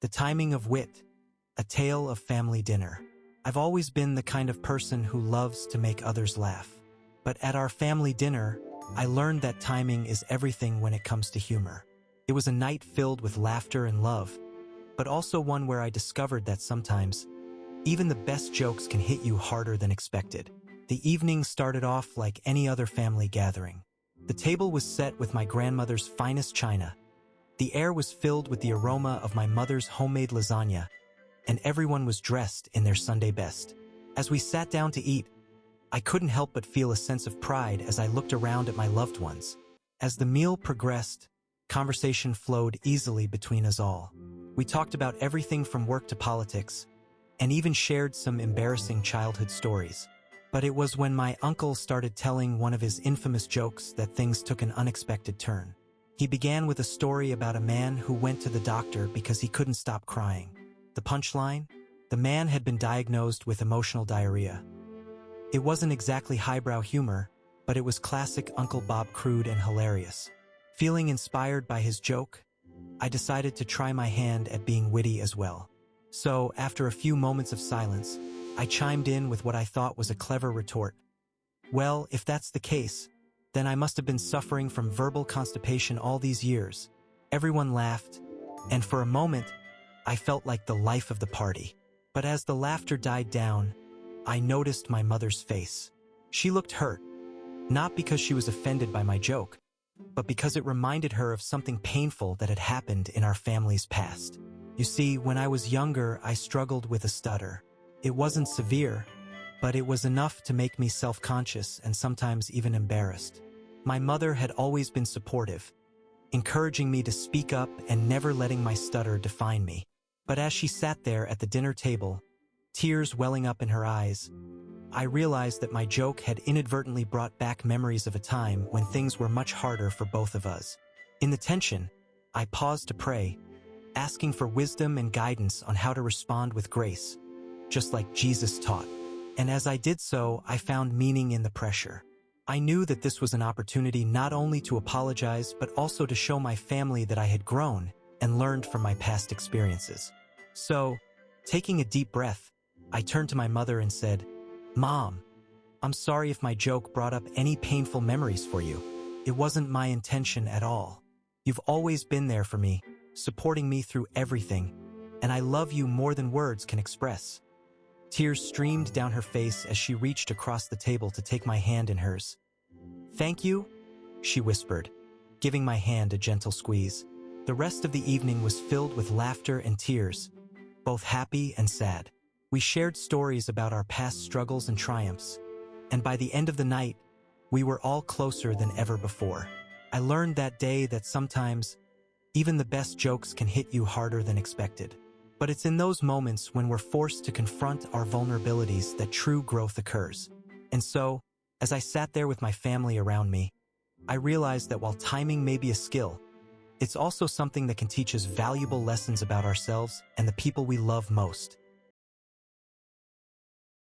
The Timing of Wit, a tale of family dinner. I've always been the kind of person who loves to make others laugh. But at our family dinner, I learned that timing is everything when it comes to humor. It was a night filled with laughter and love, but also one where I discovered that sometimes, even the best jokes can hit you harder than expected. The evening started off like any other family gathering. The table was set with my grandmother's finest china. The air was filled with the aroma of my mother's homemade lasagna, and everyone was dressed in their Sunday best. As we sat down to eat, I couldn't help but feel a sense of pride as I looked around at my loved ones. As the meal progressed, conversation flowed easily between us all. We talked about everything from work to politics, and even shared some embarrassing childhood stories. But it was when my uncle started telling one of his infamous jokes that things took an unexpected turn. He began with a story about a man who went to the doctor because he couldn't stop crying. The punchline? The man had been diagnosed with emotional diarrhea. It wasn't exactly highbrow humor, but it was classic Uncle Bob, crude and hilarious. Feeling inspired by his joke, I decided to try my hand at being witty as well. So, after a few moments of silence, I chimed in with what I thought was a clever retort. Well, if that's the case, then I must have been suffering from verbal constipation all these years. Everyone laughed, and for a moment, I felt like the life of the party. But as the laughter died down, I noticed my mother's face. She looked hurt, not because she was offended by my joke, but because it reminded her of something painful that had happened in our family's past. You see, when I was younger, I struggled with a stutter. It wasn't severe, but it was enough to make me self-conscious and sometimes even embarrassed. My mother had always been supportive, encouraging me to speak up and never letting my stutter define me. But as she sat there at the dinner table, tears welling up in her eyes, I realized that my joke had inadvertently brought back memories of a time when things were much harder for both of us. In the tension, I paused to pray, asking for wisdom and guidance on how to respond with grace, just like Jesus taught. And as I did so, I found meaning in the pressure. I knew that this was an opportunity not only to apologize, but also to show my family that I had grown and learned from my past experiences. So, taking a deep breath, I turned to my mother and said, "Mom, I'm sorry if my joke brought up any painful memories for you. It wasn't my intention at all. You've always been there for me, supporting me through everything, and I love you more than words can express." Tears streamed down her face as she reached across the table to take my hand in hers. "Thank you," she whispered, giving my hand a gentle squeeze. The rest of the evening was filled with laughter and tears, both happy and sad. We shared stories about our past struggles and triumphs, and by the end of the night, we were all closer than ever before. I learned that day that sometimes, even the best jokes can hit you harder than expected. But it's in those moments when we're forced to confront our vulnerabilities that true growth occurs. And so, as I sat there with my family around me, I realized that while timing may be a skill, it's also something that can teach us valuable lessons about ourselves and the people we love most.